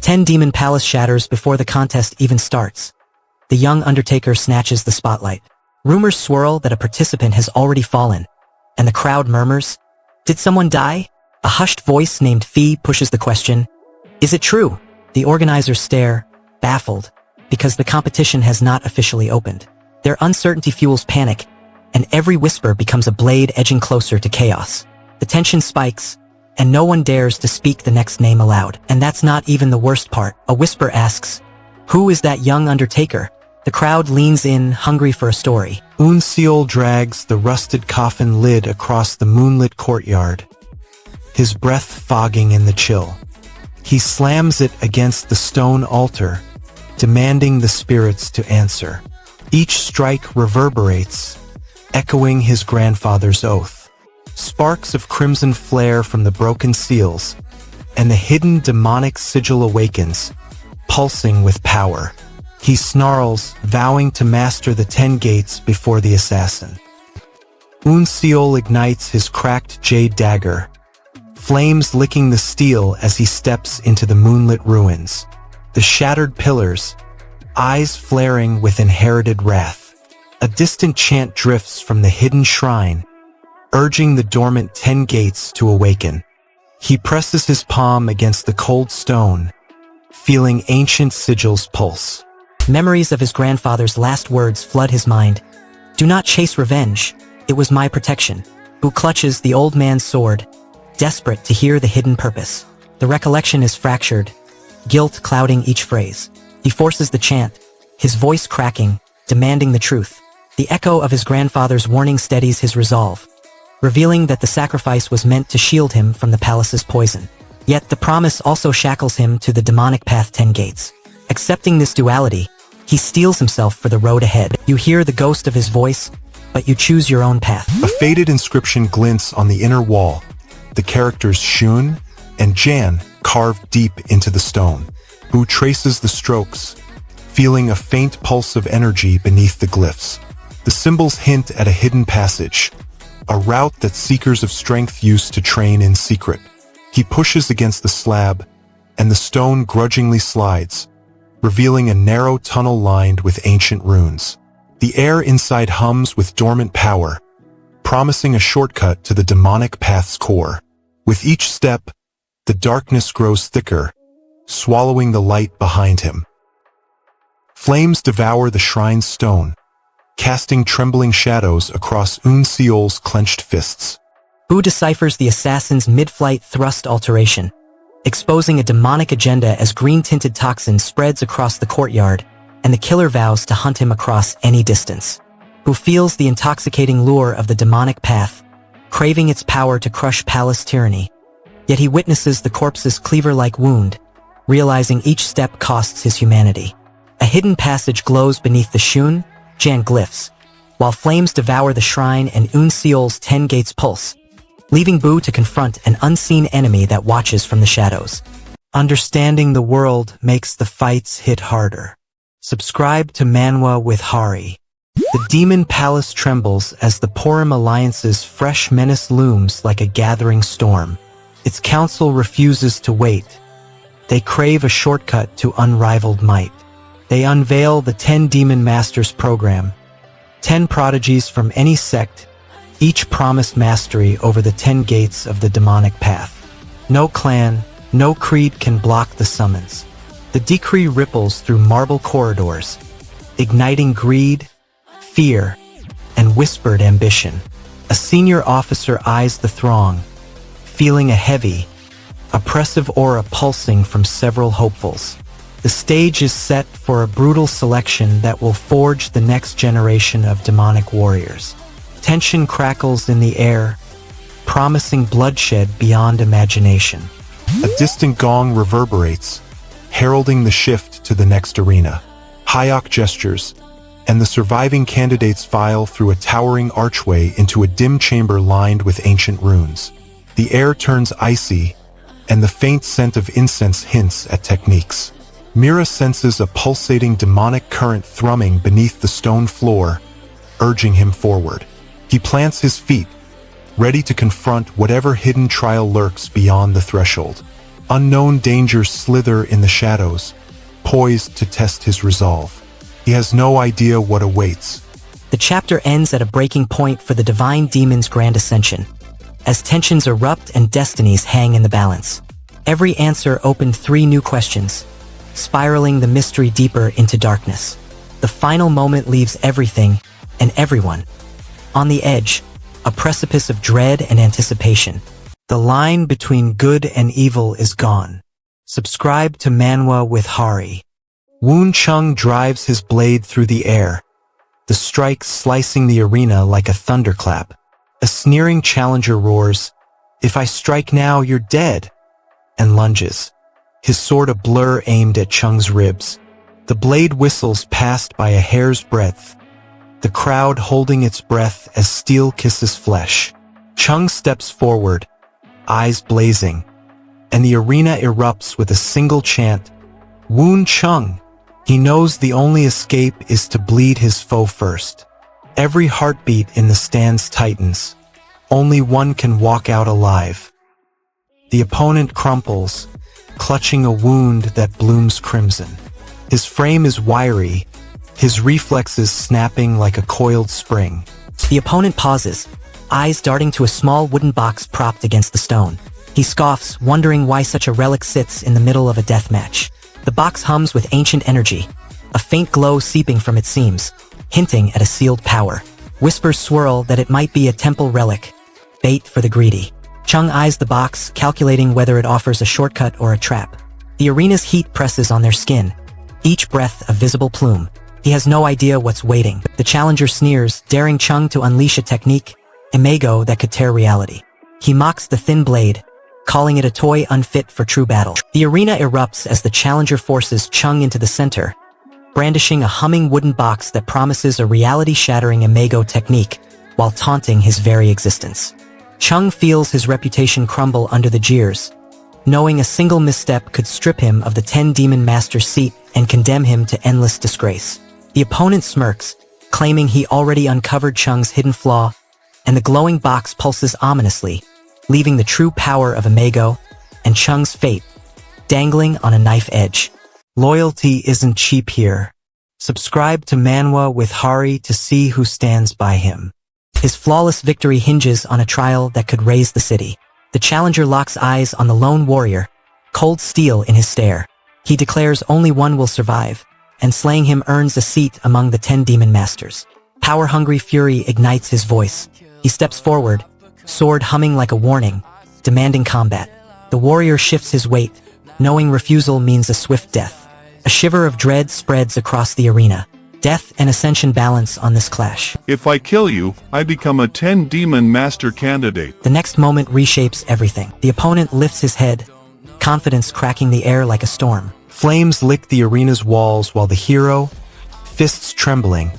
10-demon palace shatters before the contest even starts. The young Undertaker snatches the spotlight. Rumors swirl that a participant has already fallen, and the crowd murmurs, "Did someone die?" A hushed voice named Fee pushes the question, "Is it true?" The organizers stare, baffled, because the competition has not officially opened. Their uncertainty fuels panic, and every whisper becomes a blade edging closer to chaos. The tension spikes, and no one dares to speak the next name aloud. And that's not even the worst part. A whisper asks, "Who is that young Undertaker?" The crowd leans in, hungry for a story. Unseol drags the rusted coffin lid across the moonlit courtyard, his breath fogging in the chill. He slams it against the stone altar, demanding the spirits to answer. Each strike reverberates, echoing his grandfather's oath. Sparks of crimson flare from the broken seals, and the hidden demonic sigil awakens, pulsing with power. He snarls, vowing to master the 10 gates before the assassin. Unseol ignites his cracked jade dagger, flames licking the steel as he steps into the moonlit ruins. The shattered pillars, eyes flaring with inherited wrath. A distant chant drifts from the hidden shrine, urging the dormant 10 gates to awaken. He presses his palm against the cold stone, feeling ancient sigils pulse. Memories of his grandfather's last words flood his mind. "Do not chase revenge. It was my protection." Bu clutches the old man's sword, desperate to hear the hidden purpose. The recollection is fractured, guilt clouding each phrase. He forces the chant, his voice cracking, demanding the truth. The echo of his grandfather's warning steadies his resolve, revealing that the sacrifice was meant to shield him from the palace's poison. Yet the promise also shackles him to the demonic path 10 gates. Accepting this duality, he steels himself for the road ahead. You hear the ghost of his voice, but you choose your own path. A faded inscription glints on the inner wall, the characters Shun and Jan carved deep into the stone. Bu traces the strokes, feeling a faint pulse of energy beneath the glyphs. The symbols hint at a hidden passage, a route that seekers of strength used to train in secret. He pushes against the slab, and the stone grudgingly slides, revealing a narrow tunnel lined with ancient runes. The air inside hums with dormant power, promising a shortcut to the demonic path's core. With each step, the darkness grows thicker, swallowing the light behind him. Flames devour the shrine's stone, casting trembling shadows across Unseol's clenched fists. Bu deciphers the assassin's mid-flight thrust alteration, exposing a demonic agenda as green-tinted toxin spreads across the courtyard, and the killer vows to hunt him across any distance. Bu feels the intoxicating lure of the demonic path, craving its power to crush palace tyranny. Yet he witnesses the corpse's cleaver-like wound, realizing each step costs his humanity. A hidden passage glows beneath the Shun, Jan glyphs, while flames devour the shrine and Unseol's 10 gates pulse, leaving Bu to confront an unseen enemy that watches from the shadows. Understanding the world makes the fights hit harder. Subscribe to Manwa with Hari. The Demon Palace trembles as the Purim Alliance's fresh menace looms like a gathering storm. Its council refuses to wait. They crave a shortcut to unrivaled might. They unveil the 10 Demon Masters program, 10 prodigies from any sect, each promised mastery over the 10 gates of the demonic path. No clan, no creed can block the summons. The decree ripples through marble corridors, igniting greed, fear, and whispered ambition. A senior officer eyes the throng, feeling a heavy, oppressive aura pulsing from several hopefuls. The stage is set for a brutal selection that will forge the next generation of demonic warriors. Tension crackles in the air, promising bloodshed beyond imagination. A distant gong reverberates, heralding the shift to the next arena. Hayok gestures, and the surviving candidates file through a towering archway into a dim chamber lined with ancient runes. The air turns icy, and the faint scent of incense hints at techniques. Mira senses a pulsating demonic current thrumming beneath the stone floor, urging him forward. He plants his feet, ready to confront whatever hidden trial lurks beyond the threshold. Unknown dangers slither in the shadows, poised to test his resolve. He has no idea what awaits. The chapter ends at a breaking point for the Divine Demon'S Grand Ascension, as tensions erupt and destinies hang in the balance. Every answer opened 3 new questions, spiraling the mystery deeper into darkness. The final moment leaves everything and everyone on the edge, a precipice of dread and anticipation. The line between good and evil is gone. Subscribe to Manwa with Hari. Woon Chung drives his blade through the air, the strike slicing the arena like a thunderclap. A sneering challenger roars, "If I strike now, you're dead," and lunges, his sword a blur aimed at Chung's ribs. The blade whistles past by a hair's breadth, the crowd holding its breath as steel kisses flesh. Chung steps forward, eyes blazing, and the arena erupts with a single chant, "Woon Chung." He knows the only escape is to bleed his foe first. Every heartbeat in the stands tightens. Only one can walk out alive. The opponent crumples, clutching a wound that blooms crimson. His frame is wiry, his reflexes snapping like a coiled spring. The opponent pauses, eyes darting to a small wooden box propped against the stone. He scoffs, wondering why such a relic sits in the middle of a death match. The box hums with ancient energy, a faint glow seeping from its seams, hinting at a sealed power. Whispers swirl that it might be a temple relic, bait for the greedy. Chung eyes the box, calculating whether it offers a shortcut or a trap. The arena's heat presses on their skin, each breath a visible plume. He has no idea what's waiting. The challenger sneers, daring Chung to unleash a technique, imago that could tear reality. He mocks the thin blade, calling it a toy unfit for true battle. The arena erupts as the challenger forces Chung into the center, brandishing a humming wooden box that promises a reality-shattering imago technique while taunting his very existence. Chung feels his reputation crumble under the jeers, knowing a single misstep could strip him of the 10 Demon Master's seat and condemn him to endless disgrace. The opponent smirks, claiming he already uncovered Chung's hidden flaw, and the glowing box pulses ominously, leaving the true power of imago and Chung's fate dangling on a knife edge. Loyalty isn't cheap here. Subscribe to Manwa with Hari to see who stands by him. His flawless victory hinges on a trial that could raise the city. The challenger locks eyes on the lone warrior, cold steel in his stare. He declares only one will survive, and slaying him earns a seat among the 10 Demon Masters. Power-hungry fury ignites his voice. He steps forward, sword humming like a warning, demanding combat. The warrior shifts his weight, knowing refusal means a swift death. A shiver of dread spreads across the arena. Death and ascension balance on this clash. If I kill you, I become a 10 Demon Master candidate. The next moment reshapes everything. The opponent lifts his head, confidence cracking the air like a storm. Flames lick the arena's walls while the hero, fists trembling,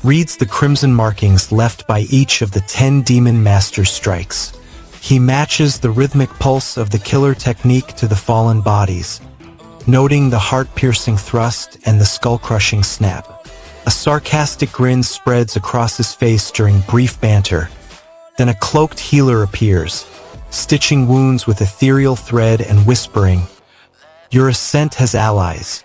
reads the crimson markings left by each of the 10 Demon Master strikes. He matches the rhythmic pulse of the killer technique to the fallen bodies, noting the heart-piercing thrust and the skull-crushing snap. A sarcastic grin spreads across his face during brief banter. Then a cloaked healer appears, stitching wounds with ethereal thread and whispering, "Your ascent has allies."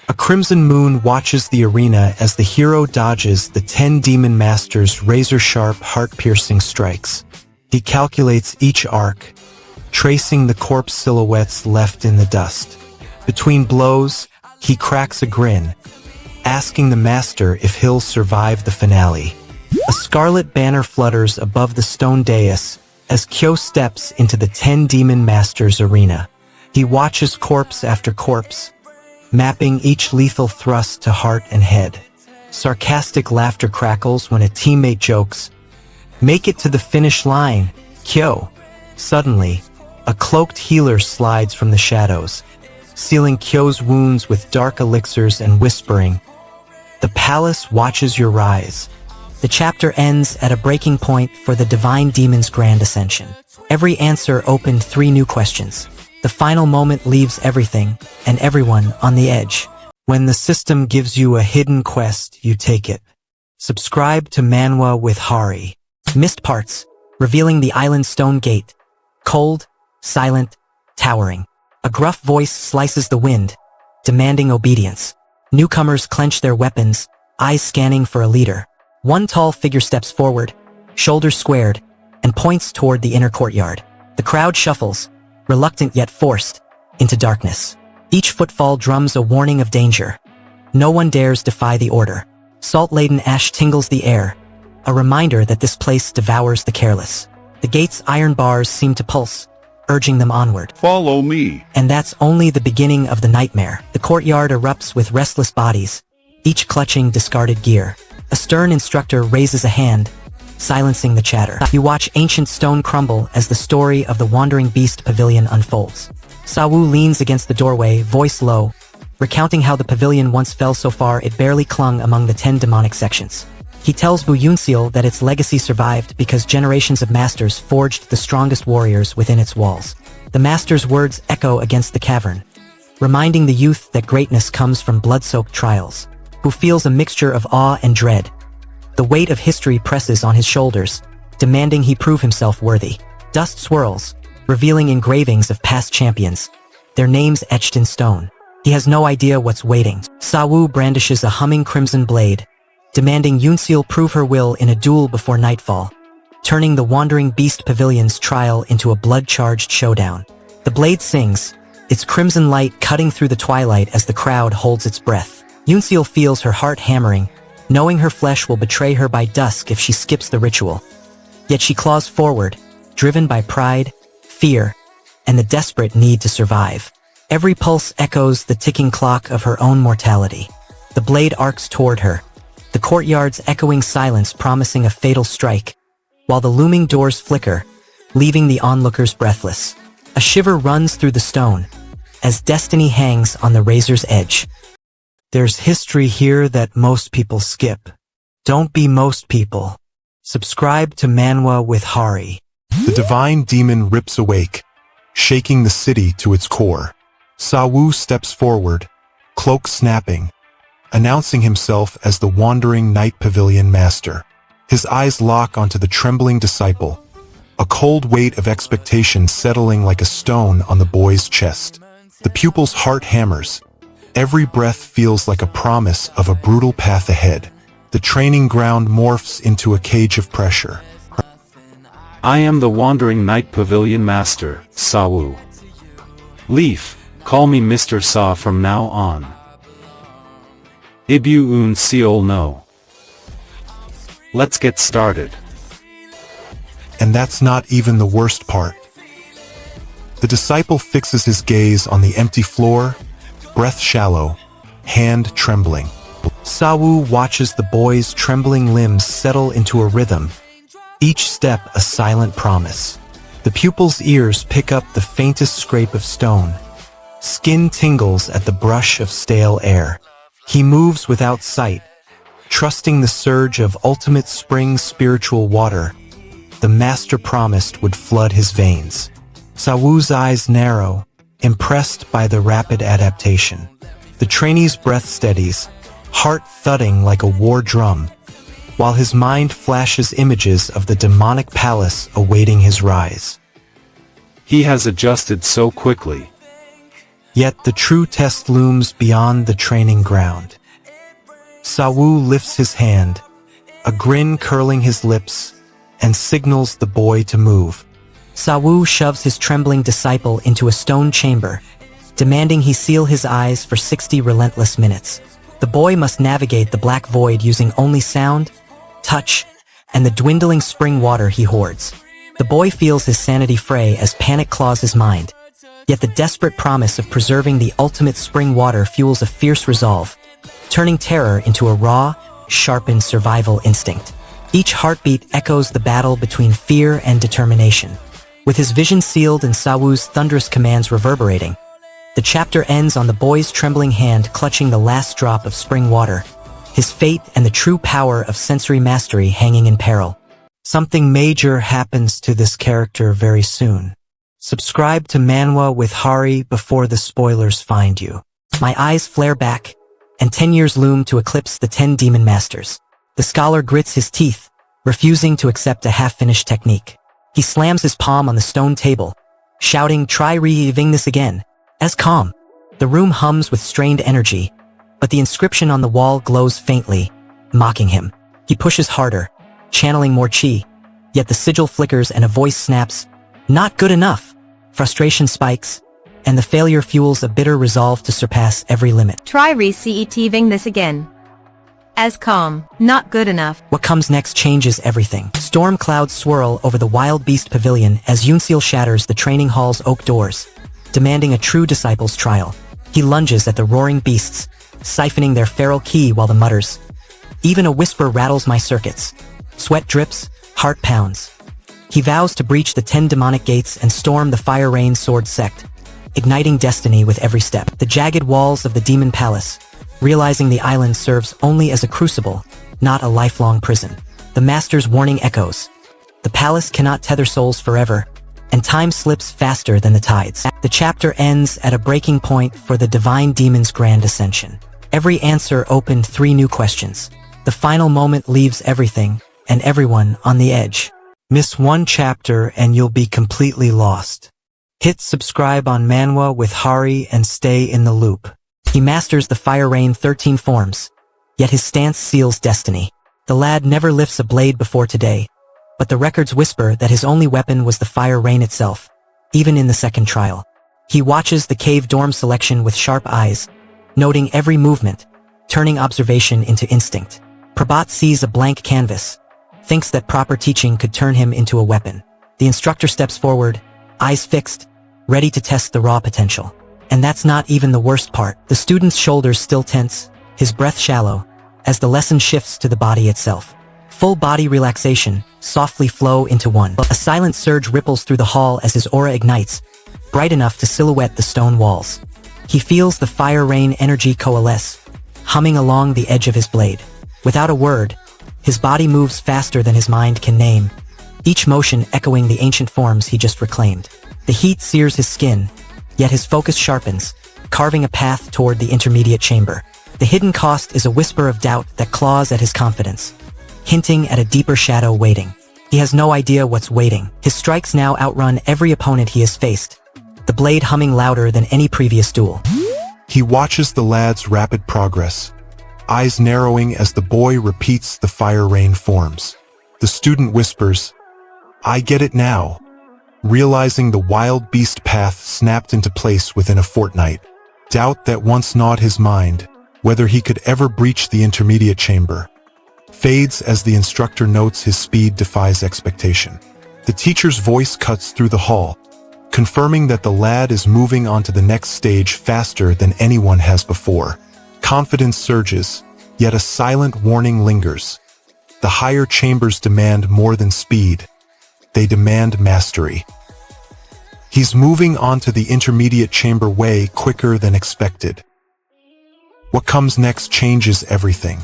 A crimson moon watches the arena as the hero dodges the 10 Demon Masters' razor-sharp, heart-piercing strikes. He calculates each arc, tracing the corpse silhouettes left in the dust. Between blows, he cracks a grin, asking the master if he'll survive the finale. A scarlet banner flutters above the stone dais as Kyo steps into the 10 Demon Masters arena. He watches corpse after corpse, mapping each lethal thrust to heart and head. Sarcastic laughter crackles when a teammate jokes, "Make it to the finish line, Kyo." Suddenly, a cloaked healer slides from the shadows, sealing Kyo's wounds with dark elixirs and whispering, "The palace watches your rise." The chapter ends at a breaking point for the Divine Demon'S Grand Ascension. Every answer opened 3 new questions. The final moment leaves everything and everyone on the edge. When the system gives you a hidden quest, you take it. Subscribe to Manwa with Hari. Missed parts, revealing the island's stone gate. Cold, silent, towering. A gruff voice slices the wind, demanding obedience. Newcomers clench their weapons, eyes scanning for a leader. One tall figure steps forward, shoulders squared, and points toward the inner courtyard. The crowd shuffles, reluctant yet forced, into darkness. Each footfall drums a warning of danger. No one dares defy the order. Salt-laden ash tingles the air, a reminder that this place devours the careless. The gate's iron bars seem to pulse, urging them onward. Follow me. And that's only the beginning of the nightmare. The courtyard erupts with restless bodies, each clutching discarded gear. A stern instructor raises a hand, silencing the chatter. You watch ancient stone crumble as the story of the wandering beast pavilion unfolds. Sawu leans against the doorway, voice low, recounting how the pavilion once fell so far it barely clung among the 10 demonic sections. He tells Bu Yunseal that its legacy survived because generations of masters forged the strongest warriors within its walls. The master's words echo against the cavern, reminding the youth that greatness comes from blood-soaked trials. Bu feels a mixture of awe and dread. The weight of history presses on his shoulders, demanding he prove himself worthy. Dust swirls, revealing engravings of past champions, their names etched in stone. He has no idea what's waiting. Sawu brandishes a humming crimson blade, demanding Yunseal prove her will in a duel before nightfall, turning the wandering beast pavilion's trial into a blood-charged showdown. The blade sings, its crimson light cutting through the twilight as the crowd holds its breath. Yunseal feels her heart hammering, knowing her flesh will betray her by dusk if she skips the ritual. Yet she claws forward, driven by pride, fear, and the desperate need to survive. Every pulse echoes the ticking clock of her own mortality. The blade arcs toward her, the courtyard's echoing silence promising a fatal strike, while the looming doors flicker, leaving the onlookers breathless. A shiver runs through the stone, as destiny hangs on the razor's edge. There's history here that most people skip. Don't be most people. Subscribe to Manwa with Hari. The divine demon rips awake, shaking the city to its core. Sawu steps forward, cloak snapping, announcing himself as the wandering night pavilion master. His eyes lock onto the trembling disciple, a cold weight of expectation settling like a stone on the boy's chest. The pupil's heart hammers. Every breath feels like a promise of a brutal path ahead. The training ground morphs into a cage of pressure. I am the wandering night pavilion master, Sawu. Leaf, call me Mr. Sa from now on. Ibu un seol no. Let's get started. And that's not even the worst part. The disciple fixes his gaze on the empty floor, breath shallow, hand trembling. Sawu watches the boy's trembling limbs settle into a rhythm, each step a silent promise. The pupil's ears pick up the faintest scrape of stone. Skin tingles at the brush of stale air. He moves without sight, trusting the surge of ultimate spring spiritual water the master promised would flood his veins. Sawu's eyes narrow, impressed by the rapid adaptation. The trainee's breath steadies, heart thudding like a war drum, while his mind flashes images of the demonic palace awaiting his rise. He has adjusted so quickly. Yet the true test looms beyond the training ground. Sawu lifts his hand, a grin curling his lips, and signals the boy to move. Sawu shoves his trembling disciple into a stone chamber, demanding he seal his eyes for 60 relentless minutes. The boy must navigate the black void using only sound, touch, and the dwindling spring water he hoards. The boy feels his sanity fray as panic claws his mind, yet the desperate promise of preserving the ultimate spring water fuels a fierce resolve, turning terror into a raw, sharpened survival instinct. Each heartbeat echoes the battle between fear and determination. With his vision sealed and Sawu's thunderous commands reverberating, the chapter ends on the boy's trembling hand clutching the last drop of spring water, his fate and the true power of sensory mastery hanging in peril. Something major happens to this character very soon. Subscribe to Manwa with Hari before the spoilers find you. My eyes flare back, and 10 years loom to eclipse the 10 demon masters. The scholar grits his teeth, refusing to accept a half-finished technique. He slams his palm on the stone table, shouting, "Try re-evening this again." As calm. The room hums with strained energy, but the inscription on the wall glows faintly, mocking him. He pushes harder, channeling more chi, yet the sigil flickers and a voice snaps, "Not good enough." Frustration spikes, and the failure fuels a bitter resolve to surpass every limit. Try re-evening this again. As calm. Not good enough. What comes next changes everything. Storm clouds swirl over the wild beast pavilion as unseal shatters the training hall's oak doors, demanding a true disciple's trial. He lunges at the roaring beasts, siphoning their feral ki while the mutters, "Even a whisper rattles my circuits." Sweat drips, heart pounds. He vows to breach the 10 demonic gates and storm the Fire Rain Sword sect, igniting destiny with every step. The jagged walls of the demon palace, realizing the island serves only as a crucible, not a lifelong prison. The master's warning echoes. The palace cannot tether souls forever, and time slips faster than the tides. The chapter ends at a breaking point for the Divine Demon'S Grand Ascension. Every answer opened 3 new questions. The final moment leaves everything and everyone on the edge. Miss one chapter and you'll be completely lost. Hit subscribe on Manwa with Hari and stay in the loop. He masters the Fire Rain 13 forms, yet his stance seals destiny. The lad never lifts a blade before today, but the records whisper that his only weapon was the Fire Rain itself, even in the second trial. He watches the cave dorm selection with sharp eyes, noting every movement, turning observation into instinct. Prabhat sees a blank canvas, thinks that proper teaching could turn him into a weapon. The instructor steps forward, eyes fixed, ready to test the raw potential. And that's not even the worst part. The student's shoulders still tense, his breath shallow, as the lesson shifts to the body itself. Full body relaxation, softly flow into one. A silent surge ripples through the hall as his aura ignites, bright enough to silhouette the stone walls. He feels the Fire Rain energy coalesce, humming along the edge of his blade. Without a word, his body moves faster than his mind can name, each motion echoing the ancient forms he just reclaimed. The heat sears his skin, yet his focus sharpens, carving a path toward the intermediate chamber. The hidden cost is a whisper of doubt that claws at his confidence, hinting at a deeper shadow waiting. He has no idea what's waiting. His strikes now outrun every opponent he has faced, the blade humming louder than any previous duel. He watches the lad's rapid progress, eyes narrowing as the boy repeats the Fire Rain forms. The student whispers, "I get it now," realizing the wild beast path snapped into place within a fortnight. Doubt that once gnawed his mind, whether he could ever breach the intermediate chamber, fades as the instructor notes his speed defies expectation. The teacher's voice cuts through the hall, confirming that the lad is moving onto the next stage faster than anyone has before. Confidence surges, yet a silent warning lingers. The higher chambers demand more than speed. They demand mastery. He's moving onto the intermediate chamber way quicker than expected. What comes next changes everything.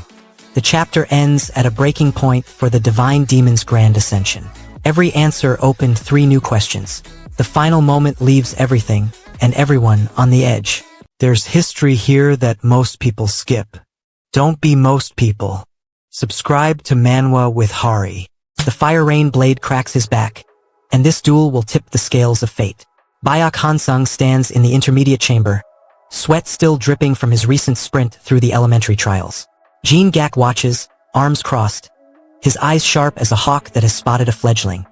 The chapter ends at a breaking point for the Divine Demon'S Grand Ascension. Every answer opened 3 new questions. The final moment leaves everything and everyone on the edge. There's history here that most people skip. Don't be most people. Subscribe to Manwa with Hari. The Fire Rain blade cracks his back, and this duel will tip the scales of fate. Bayak Hansung stands in the intermediate chamber, sweat still dripping from his recent sprint through the elementary trials. Jean Gak watches, arms crossed, his eyes sharp as a hawk that has spotted a fledgling.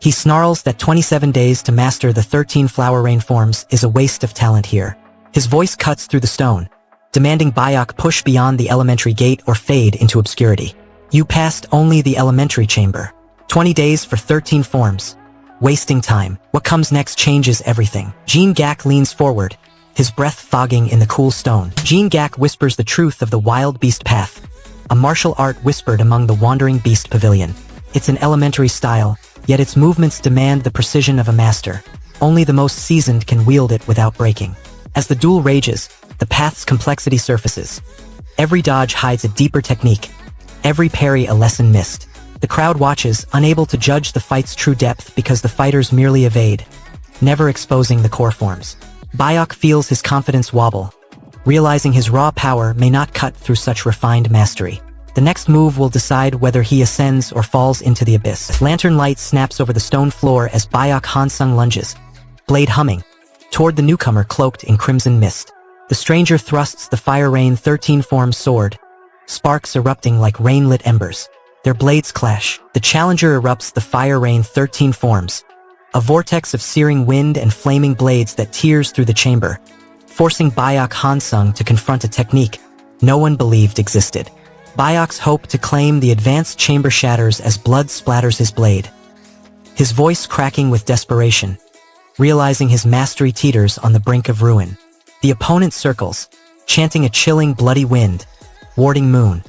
He snarls that 27 days to master the 13 Flower Rain forms is a waste of talent here. His voice cuts through the stone, demanding Bayak push beyond the elementary gate or fade into obscurity. You passed only the elementary chamber. 20 days for 13 forms. Wasting time. What comes next changes everything. Jean Gak leans forward, his breath fogging in the cool stone. Jean Gak whispers the truth of the wild beast path, a martial art whispered among the wandering beast pavilion. It's an elementary style, yet its movements demand the precision of a master. Only the most seasoned can wield it without breaking. As the duel rages, the path's complexity surfaces. Every dodge hides a deeper technique, every parry a lesson missed. The crowd watches, unable to judge the fight's true depth because the fighters merely evade, never exposing the core forms. Bayak feels his confidence wobble, realizing his raw power may not cut through such refined mastery. The next move will decide whether he ascends or falls into the abyss. Lantern light snaps over the stone floor as Bayak Hansung lunges, blade humming, toward the newcomer cloaked in crimson mist. The stranger thrusts the Fire Rain 13-form sword, sparks erupting like rain-lit embers. Their blades clash. The challenger erupts the Fire Rain 13 forms, a vortex of searing wind and flaming blades that tears through the chamber, forcing Bayok Hansung to confront a technique no one believed existed. Bayok's hope to claim the advanced chamber shatters as blood splatters his blade, his voice cracking with desperation, realizing his mastery teeters on the brink of ruin. The opponent circles, chanting a chilling bloody wind, warding moon,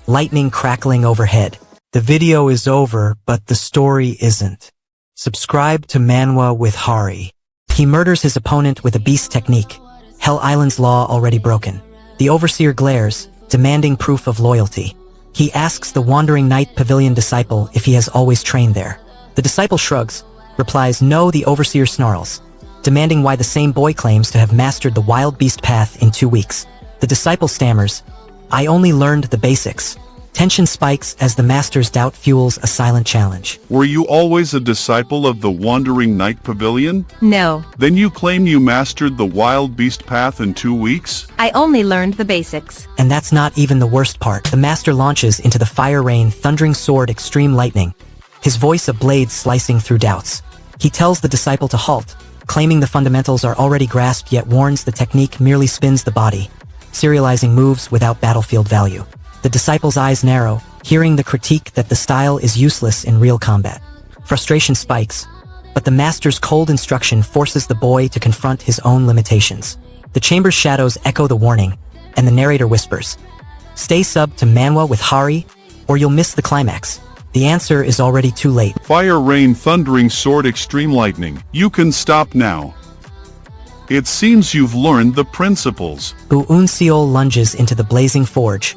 lightning crackling overhead. The video is over, but the story isn't. Subscribe to Manwa with Hari. He murders his opponent with a beast technique, Hell Island's law already broken. The overseer glares, demanding proof of loyalty. He asks the wandering knight pavilion disciple if he has always trained there. The disciple shrugs, replies no. The overseer snarls, demanding why the same boy claims to have mastered the wild beast path in 2 weeks. The disciple stammers, I only learned the basics. Tension spikes as the master's doubt fuels a silent challenge. Were you always a disciple of the Wandering Knight Pavilion? No. Then you claim you mastered the wild beast path in 2 weeks? I only learned the basics. And that's not even the worst part. The master launches into the Fire Rain Thundering Sword Extreme Lightning, his voice a blade slicing through doubts. He tells the disciple to halt, claiming the fundamentals are already grasped, yet warns the technique merely spins the body, serializing moves without battlefield value. The disciple's eyes narrow, hearing the critique that the style is useless in real combat. Frustration spikes, but the master's cold instruction forces the boy to confront his own limitations. The chamber's shadows echo the warning, and the narrator whispers, stay sub to Manwa with Hari, or you'll miss the climax. The answer is already too late. Fire Rain Thundering Sword Extreme Lightning. You can stop now. It seems you've learned the principles. Bu Unseol lunges into the blazing forge,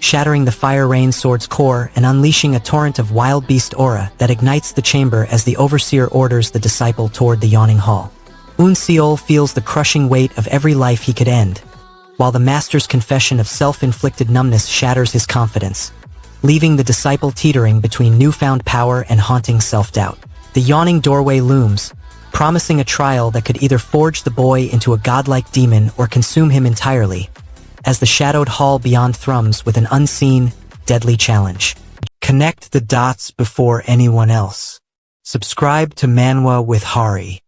shattering the Fire Rain sword's core and unleashing a torrent of wild beast aura that ignites the chamber as the overseer orders the disciple toward the yawning hall. Unseol feels the crushing weight of every life he could end, while the master's confession of self-inflicted numbness shatters his confidence, leaving the disciple teetering between newfound power and haunting self-doubt. The yawning doorway looms, promising a trial that could either forge the boy into a godlike demon or consume him entirely, as the shadowed hall beyond thrums with an unseen, deadly challenge. Connect the dots before anyone else. Subscribe to Manwa with Hari.